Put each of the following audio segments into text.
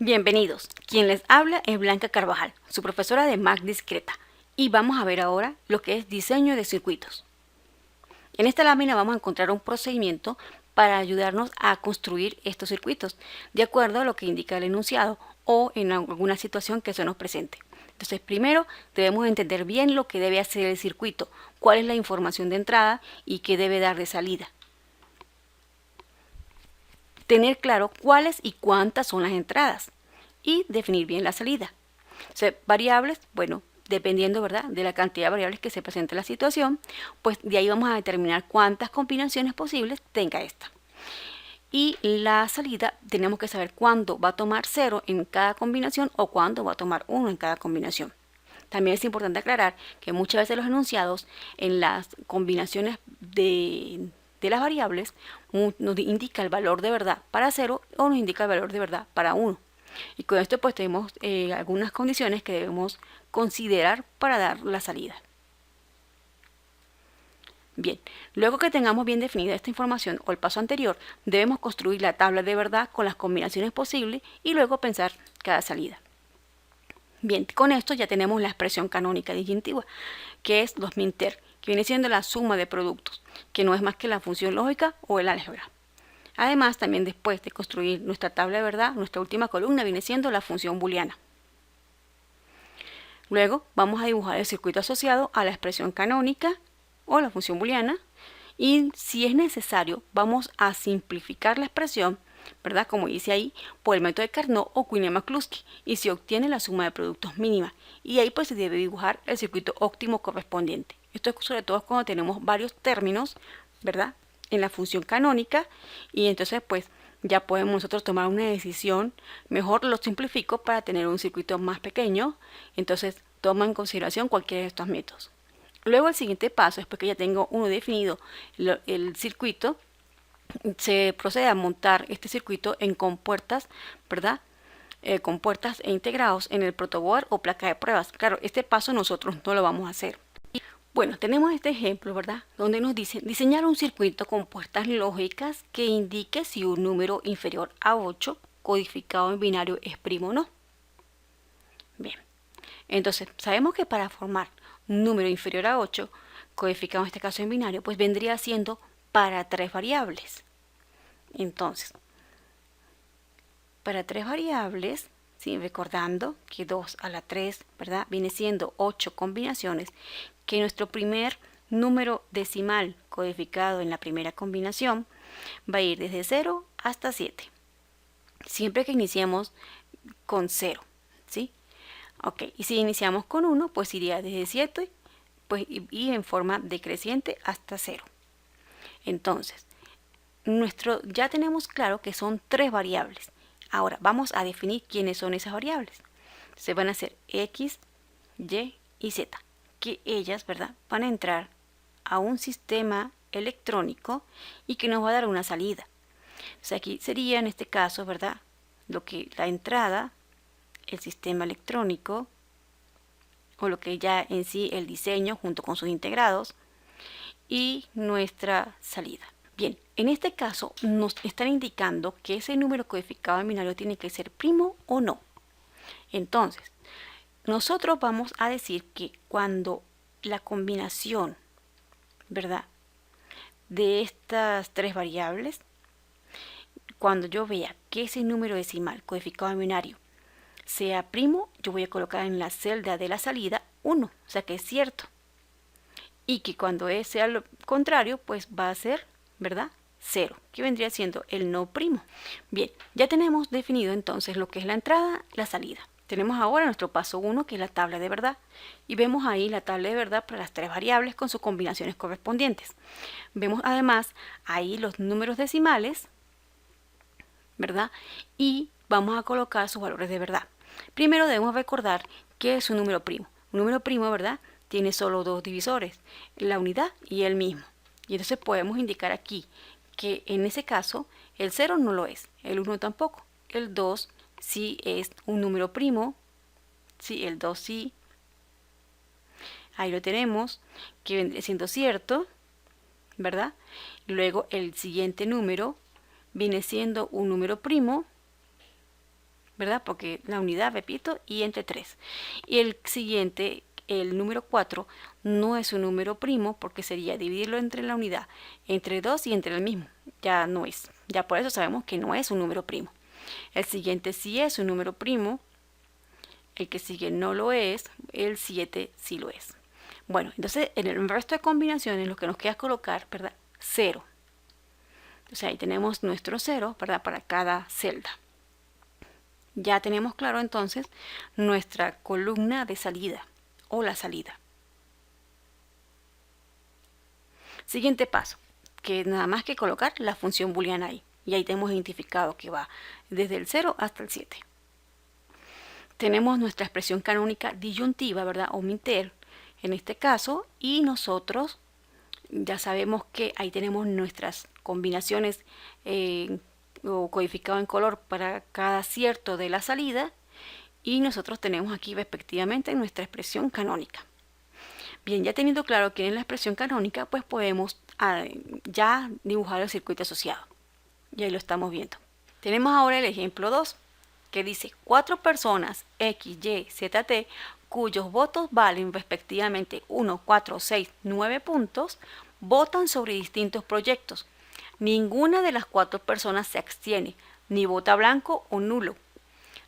Bienvenidos. Quien les habla es Blanca Carvajal, su profesora de Mac Discreta, y vamos a ver ahora lo que es diseño de circuitos. En esta lámina vamos a encontrar un procedimiento para ayudarnos a construir estos circuitos, de acuerdo a lo que indica el enunciado o en alguna situación que se nos presente. Entonces, primero debemos entender bien lo que debe hacer el circuito, cuál es la información de entrada y qué debe dar de salida. Tener claro cuáles y cuántas son las entradas y definir bien la salida. O sea, variables, bueno, dependiendo, ¿verdad?, de la cantidad de variables que se presente en la situación, pues de ahí vamos a determinar cuántas combinaciones posibles tenga esta. Y la salida, tenemos que saber cuándo va a tomar 0 en cada combinación o cuándo va a tomar 1 en cada combinación. También es importante aclarar que muchas veces los enunciados en las combinaciones de las variables nos indica el valor de verdad para 0 o nos indica el valor de verdad para 1. Y con esto pues tenemos algunas condiciones que debemos considerar para dar la salida. Bien, luego que tengamos bien definida esta información o el paso anterior, debemos construir la tabla de verdad con las combinaciones posibles y luego pensar cada salida. Bien, con esto ya tenemos la expresión canónica disyuntiva, que es los minter, que viene siendo la suma de productos, que no es más que la función lógica o el álgebra. Además, también después de construir nuestra tabla de verdad, nuestra última columna viene siendo la función booleana. Luego vamos a dibujar el circuito asociado a la expresión canónica o la función booleana, y si es necesario vamos a simplificar la expresión, ¿verdad?, como dice ahí, por el método de Carnot o Cuinier-Minkowski, y se obtiene la suma de productos mínima, y ahí pues se debe dibujar el circuito óptimo correspondiente. Esto es sobre todo cuando tenemos varios términos, ¿verdad?, en la función canónica, y entonces pues ya podemos nosotros tomar una decisión. Mejor lo simplifico para tener un circuito más pequeño, entonces toma en consideración cualquiera de estos métodos. Luego el siguiente paso, después que ya tengo uno definido el circuito, se procede a montar este circuito en compuertas, ¿verdad?, compuertas e integrados en el protoboard o placa de pruebas. Claro, este paso nosotros no lo vamos a hacer. Bueno, tenemos este ejemplo, ¿verdad?, donde nos dice diseñar un circuito con puertas lógicas que indique si un número inferior a 8 codificado en binario es primo o no. Bien, entonces sabemos que para formar un número inferior a 8, codificado en este caso en binario, pues vendría siendo para 3 variables. Entonces, para 3 variables, ¿sí?, recordando que 2 a la 3, ¿verdad?, viene siendo 8 combinaciones, que nuestro primer número decimal codificado en la primera combinación va a ir desde 0 hasta 7. Siempre que iniciemos con 0, ¿sí? Ok, y si iniciamos con 1, pues iría desde 7 pues, y en forma decreciente hasta 0. Entonces, ya tenemos claro que son 3 variables. Ahora vamos a definir quiénes son esas variables. Se van a hacer X, Y y Z, que ellas, ¿verdad?, van a entrar a un sistema electrónico y que nos va a dar una salida. O sea, aquí sería en este caso, ¿verdad?, lo que la entrada, el sistema electrónico, o lo que ya en sí el diseño junto con sus integrados, y nuestra salida. Bien, en este caso nos están indicando que ese número codificado en binario tiene que ser primo o no. Entonces, nosotros vamos a decir que cuando la combinación, ¿verdad?, de estas 3 variables, cuando yo vea que ese número decimal codificado en binario sea primo, yo voy a colocar en la celda de la salida 1, o sea que es cierto. Y que cuando sea lo contrario, pues va a ser, ¿verdad?, 0, que vendría siendo el no primo. Bien, ya tenemos definido entonces lo que es la entrada, la salida. Tenemos ahora nuestro paso 1, que es la tabla de verdad, y vemos ahí la tabla de verdad para las 3 variables con sus combinaciones correspondientes. Vemos además ahí los números decimales, ¿verdad?, y vamos a colocar sus valores de verdad. Primero debemos recordar que es un número primo. Un número primo, ¿verdad?, tiene solo 2 divisores, la unidad y el mismo. Y entonces podemos indicar aquí que en ese caso el 0 no lo es, el 1 tampoco, el 2 sí es un número primo, sí, el 2 sí. Ahí lo tenemos, que vendría siendo cierto, ¿verdad? Luego el siguiente número viene siendo un número primo, ¿verdad? Porque la unidad, repito, y entre 3. Y el siguiente, el número 4, no es un número primo porque sería dividirlo entre la unidad, entre 2 y entre el mismo. Ya no es. Ya por eso sabemos que no es un número primo. El siguiente sí es un número primo. El que sigue no lo es. El 7 sí lo es. Bueno, entonces en el resto de combinaciones lo que nos queda es colocar, ¿verdad? 0. O sea, ahí tenemos nuestro 0, ¿verdad? Para cada celda. Ya tenemos claro entonces nuestra columna de salida o la salida. Siguiente paso, que nada más que colocar la función booleana ahí. Y ahí tenemos identificado que va desde el 0 hasta el 7. Tenemos nuestra expresión canónica disyuntiva, ¿verdad? O minter, en este caso, y nosotros ya sabemos que ahí tenemos nuestras combinaciones o codificado en color para cada cierto de la salida, y nosotros tenemos aquí respectivamente nuestra expresión canónica. Bien, ya teniendo claro quién es la expresión canónica, pues podemos ya dibujar el circuito asociado. Y ahí lo estamos viendo. Tenemos ahora el ejemplo 2, que dice 4 personas X, Y, Z, T, cuyos votos valen respectivamente 1, 4, 6, 9 puntos, votan sobre distintos proyectos. Ninguna de las 4 personas se abstiene, ni vota blanco o nulo.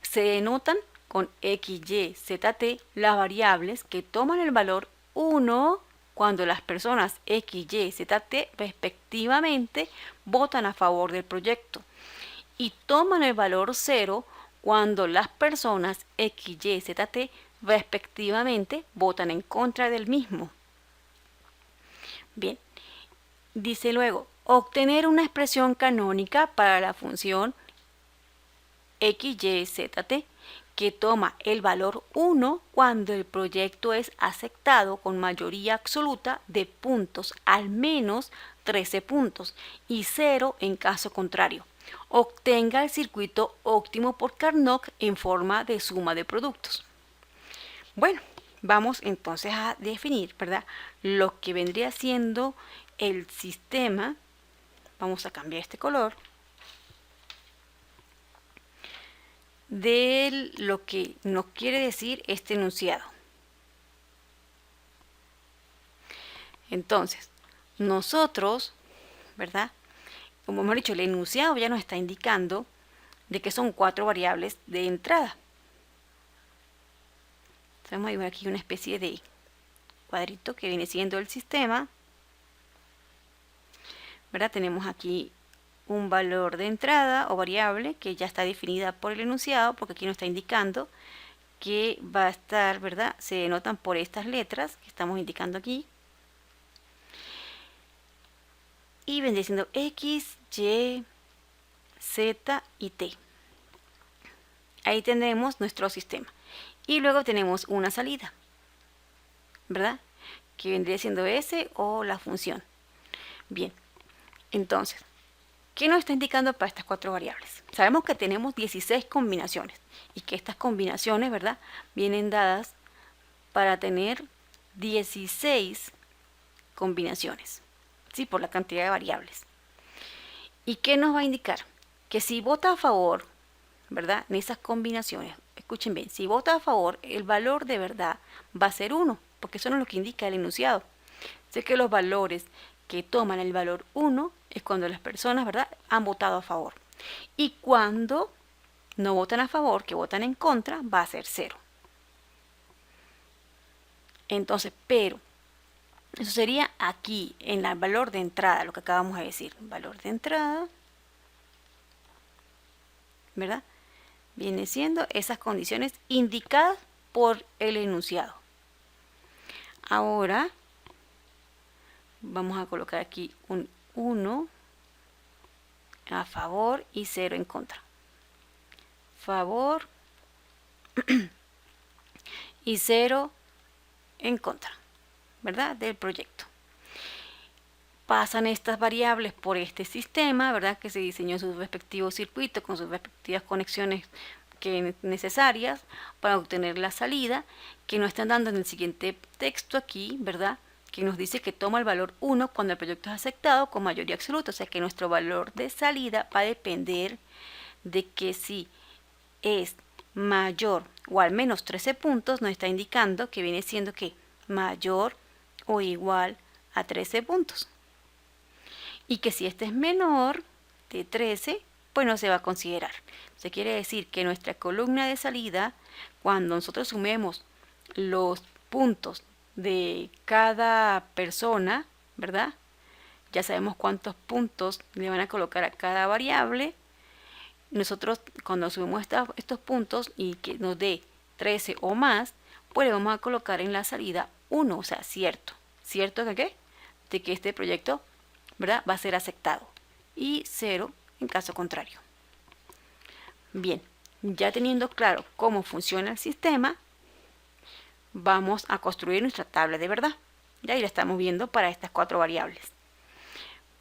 Se denotan con X, Y, Z, T las variables que toman el valor 1 cuando las personas X, Y, Z, T respectivamente votan a favor del proyecto, y toman el valor 0 cuando las personas X, Y, Z, T respectivamente votan en contra del mismo. Bien, dice luego, obtener una expresión canónica para la función X, Y, Z, T que toma el valor 1 cuando el proyecto es aceptado con mayoría absoluta de puntos, al menos 13 puntos, y 0 en caso contrario. Obtenga el circuito óptimo por Carnot en forma de suma de productos. Bueno, vamos entonces a definir, ¿verdad?, lo que vendría siendo el sistema. Vamos a cambiar este color. De lo que nos quiere decir este enunciado. Entonces, nosotros, ¿verdad?, como hemos dicho, el enunciado ya nos está indicando de que son 4 variables de entrada. Entonces, vamos a dibujar aquí una especie de cuadrito que viene siendo el sistema, ¿verdad? Tenemos aquí un valor de entrada o variable que ya está definida por el enunciado, porque aquí nos está indicando que va a estar, ¿verdad? Se denotan por estas letras que estamos indicando aquí. Y vendría siendo X, Y, Z y T. Ahí tendremos nuestro sistema. Y luego tenemos una salida, ¿verdad?, que vendría siendo S o la función. Bien, entonces, ¿qué nos está indicando para estas 4 variables? Sabemos que tenemos 16 combinaciones y que estas combinaciones, ¿verdad?, vienen dadas para tener 16 combinaciones, ¿sí?, por la cantidad de variables. ¿Y qué nos va a indicar? Que si vota a favor, ¿verdad?, en esas combinaciones, escuchen bien, si vota a favor, el valor de verdad va a ser 1, porque eso no es lo que indica el enunciado. Sé que los valores que toman el valor 1 es cuando las personas, ¿verdad?, han votado a favor. Y cuando no votan a favor, que votan en contra, va a ser 0. Entonces, pero, eso sería aquí, en el valor de entrada, lo que acabamos de decir. Valor de entrada, ¿verdad?, viene siendo esas condiciones indicadas por el enunciado. Ahora, vamos a colocar aquí un 1 a favor y 0 en contra. Favor y 0 en contra, ¿verdad?, del proyecto. Pasan estas variables por este sistema, ¿verdad?, que se diseñó en sus respectivos circuitos con sus respectivas conexiones necesarias para obtener la salida, que nos están dando en el siguiente texto aquí, ¿verdad?, que nos dice que toma el valor 1 cuando el proyecto es aceptado con mayoría absoluta. O sea que nuestro valor de salida va a depender de que si es mayor o al menos 13 puntos, nos está indicando que viene siendo que mayor o igual a 13 puntos. Y que si este es menor de 13, pues no se va a considerar. Se quiere decir que nuestra columna de salida, cuando nosotros sumemos los puntos de cada persona, ¿verdad? Ya sabemos cuántos puntos le van a colocar a cada variable. Nosotros cuando sumemos estos puntos y que nos dé 13 o más, pues le vamos a colocar en la salida 1, o sea, cierto. ¿Cierto de qué? De que este proyecto, ¿verdad?, va a ser aceptado. Y 0 en caso contrario. Bien, ya teniendo claro cómo funciona el sistema, vamos a construir nuestra tabla de verdad. Ya la estamos viendo para estas 4 variables.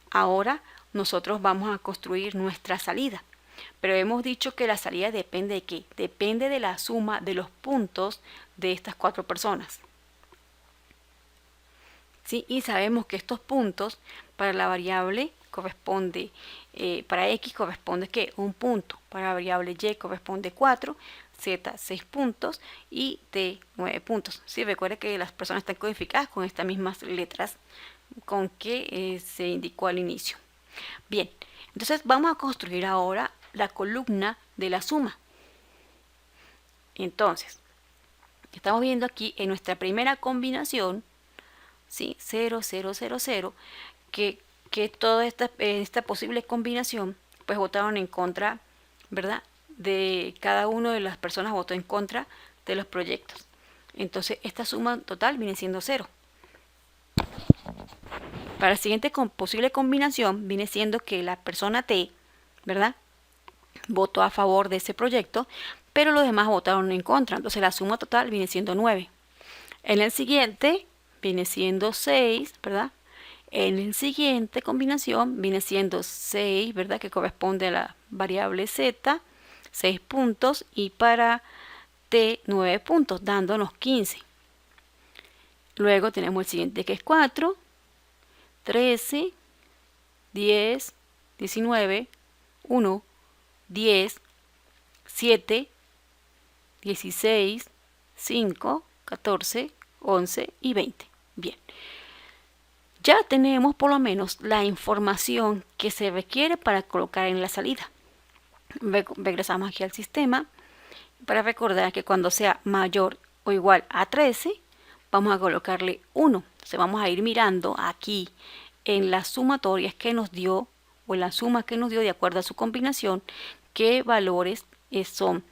Ahora nosotros vamos a construir nuestra salida. Pero hemos dicho que la salida depende de qué? Depende de la suma de los puntos de estas 4 personas. ¿Sí? Y sabemos que estos puntos para la variable corresponde, para x corresponde que un punto, para la variable y corresponde 4, z 6 puntos y t 9 puntos. ¿Sí? Recuerda que las personas están codificadas con estas mismas letras con que se indicó al inicio. Bien, entonces vamos a construir ahora la columna de la suma. Entonces, estamos viendo aquí en nuestra primera combinación, ¿sí? 0, 0, 0, 0, que toda esta posible combinación, pues votaron en contra, ¿verdad? De cada una de las personas votó en contra de los proyectos. Entonces, esta suma total viene siendo 0. Para la siguiente posible combinación viene siendo que la persona T, ¿verdad?, votó a favor de ese proyecto, pero los demás votaron en contra. Entonces la suma total viene siendo 9. En el siguiente viene siendo 6, ¿verdad? En el siguiente combinación viene siendo 6, ¿verdad?, que corresponde a la variable z, 6 puntos, y para t 9 puntos, dándonos 15. Luego tenemos el siguiente, que es 4, 13, 10, 19, 1, 10, 7, 16, 5, 14, 11 y 20. Bien. Ya tenemos por lo menos la información que se requiere para colocar en la salida. Regresamos aquí al sistema para recordar que cuando sea mayor o igual a 13, vamos a colocarle 1. Entonces vamos a ir mirando aquí en las sumatorias que nos dio, o en la suma que nos dio de acuerdo a su combinación, qué valores son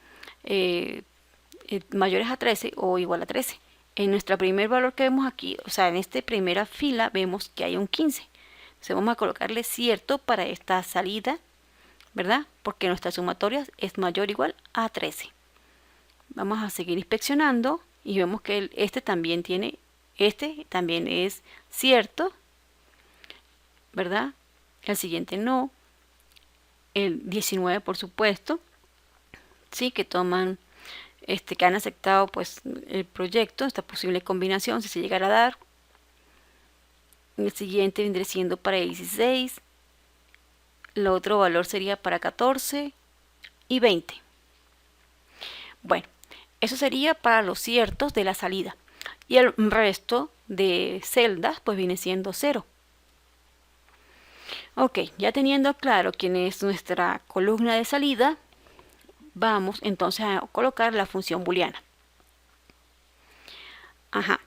mayores a 13 o igual a 13. En nuestro primer valor que vemos aquí, o sea, en esta primera fila vemos que hay un 15. Entonces vamos a colocarle cierto para esta salida, ¿verdad? Porque nuestra sumatoria es mayor o igual a 13. Vamos a seguir inspeccionando y vemos que este también es cierto, ¿verdad? El siguiente no. El 19, por supuesto, sí, que toman, que han aceptado pues el proyecto, esta posible combinación, si se llegara a dar. El siguiente vendría siendo para 16. El otro valor sería para 14 y 20. Bueno, eso sería para los ciertos de la salida. Y el resto de celdas pues viene siendo 0. Ok, ya teniendo claro quién es nuestra columna de salida, vamos entonces a colocar la función booleana. Ajá.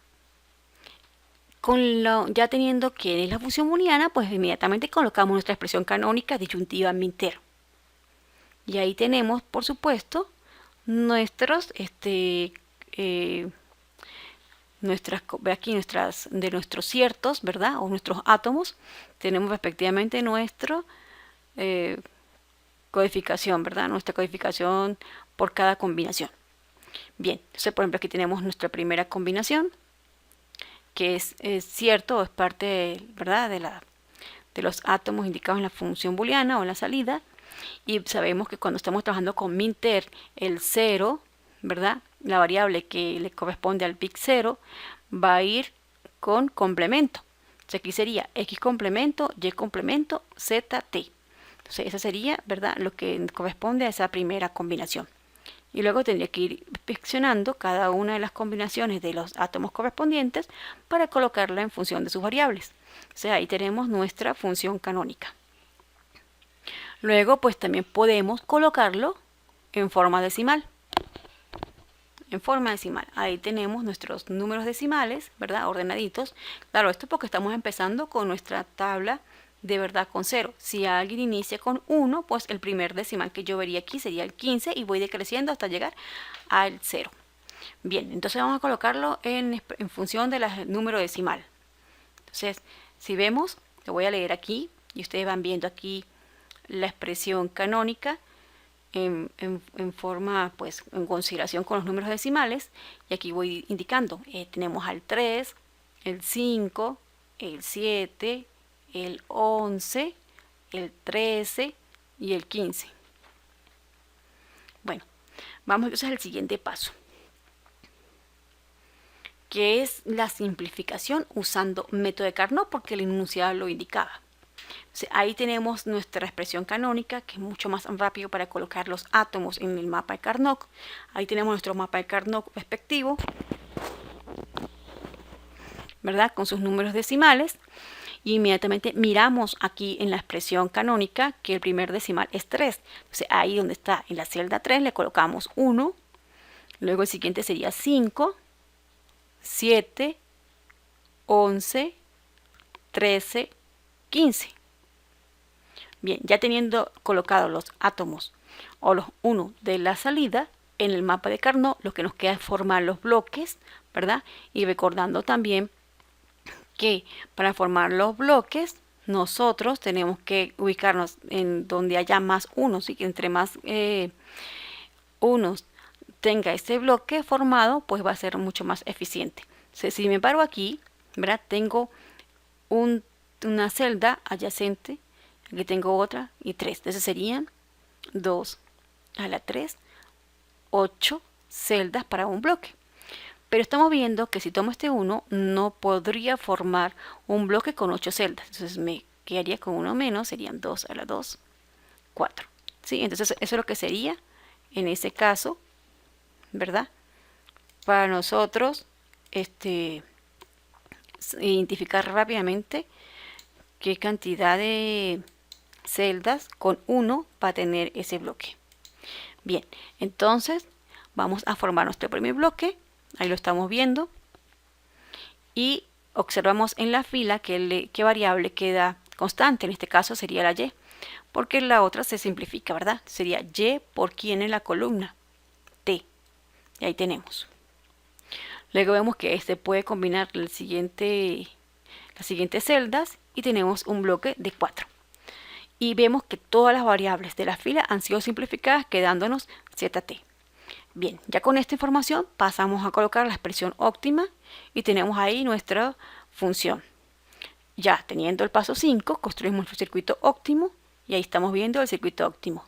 Ya teniendo quién es la función booleana, pues inmediatamente colocamos nuestra expresión canónica disyuntiva minter. Y ahí tenemos, por supuesto, nuestros de nuestros ciertos, ¿verdad?, o nuestros átomos. Tenemos respectivamente nuestra codificación, ¿verdad?, nuestra codificación por cada combinación. Bien, entonces por ejemplo aquí tenemos nuestra primera combinación, que es cierto, o es parte, ¿verdad?, de los átomos indicados en la función booleana o en la salida. Y sabemos que cuando estamos trabajando con minter, el 0, ¿verdad?, la variable que le corresponde al bit 0, va a ir con complemento. Entonces aquí sería x complemento, y complemento, z, t. Entonces esa sería, ¿verdad?, lo que corresponde a esa primera combinación. y luego tendría que ir inspeccionando cada una de las combinaciones de los átomos correspondientes para colocarla en función de sus variables. O sea, ahí tenemos nuestra función canónica. Luego, pues también podemos colocarlo en forma decimal. En forma decimal. Ahí tenemos nuestros números decimales, ¿verdad? Ordenaditos. Claro, esto porque estamos empezando con nuestra tabla de verdad con 0. Si alguien inicia con 1, pues el primer decimal que yo vería aquí sería el 15 y voy decreciendo hasta llegar al 0. Bien, entonces vamos a colocarlo en función del número decimal. Entonces, si vemos, lo voy a leer aquí y ustedes van viendo aquí la expresión canónica en forma, pues, en consideración con los números decimales. Y aquí voy indicando, tenemos al 3, el 5, el 7, el 11, el 13 y el 15. Bueno, vamos entonces al siguiente paso, que es la simplificación usando método de Carnot, porque el enunciado lo indicaba. Entonces, ahí tenemos nuestra expresión canónica, que es mucho más rápido para colocar los átomos en el mapa de Carnot. Ahí tenemos nuestro mapa de Carnot respectivo, ¿verdad? Con sus números decimales. Y inmediatamente miramos aquí en la expresión canónica que el primer decimal es 3. Entonces, ahí donde está en la celda 3 le colocamos 1. Luego el siguiente sería 5, 7, 11, 13, 15. Bien, ya teniendo colocados los átomos o los 1 de la salida en el mapa de Carnot, lo que nos queda es formar los bloques, ¿verdad? Y recordando también que para formar los bloques nosotros tenemos que ubicarnos en donde haya más unos, y que entre más unos tenga este bloque formado, pues va a ser mucho más eficiente. Entonces, si me paro aquí, ¿verdad? Tengo una celda adyacente, aquí tengo otra y 3. Entonces serían 2 a la 3, 8 celdas para un bloque. Pero estamos viendo que si tomo este 1, no podría formar un bloque con 8 celdas. Entonces me quedaría con uno menos, serían 2 a la 2, 4. ¿Sí? Entonces eso es lo que sería, en ese caso, ¿verdad? Para nosotros identificar rápidamente qué cantidad de celdas con 1 va a tener ese bloque. Bien, entonces vamos a formar nuestro primer bloque. Ahí lo estamos viendo. Y observamos en la fila qué variable queda constante. En este caso sería la y, porque la otra se simplifica, ¿verdad? Sería y por quién en la columna t. Y ahí tenemos. Luego vemos que puede combinar las siguientes celdas y tenemos un bloque de 4. Y vemos que todas las variables de la fila han sido simplificadas, quedándonos ZT. Bien, ya con esta información pasamos a colocar la expresión óptima y tenemos ahí nuestra función. Ya teniendo el paso 5, construimos nuestro circuito óptimo y ahí estamos viendo el circuito óptimo.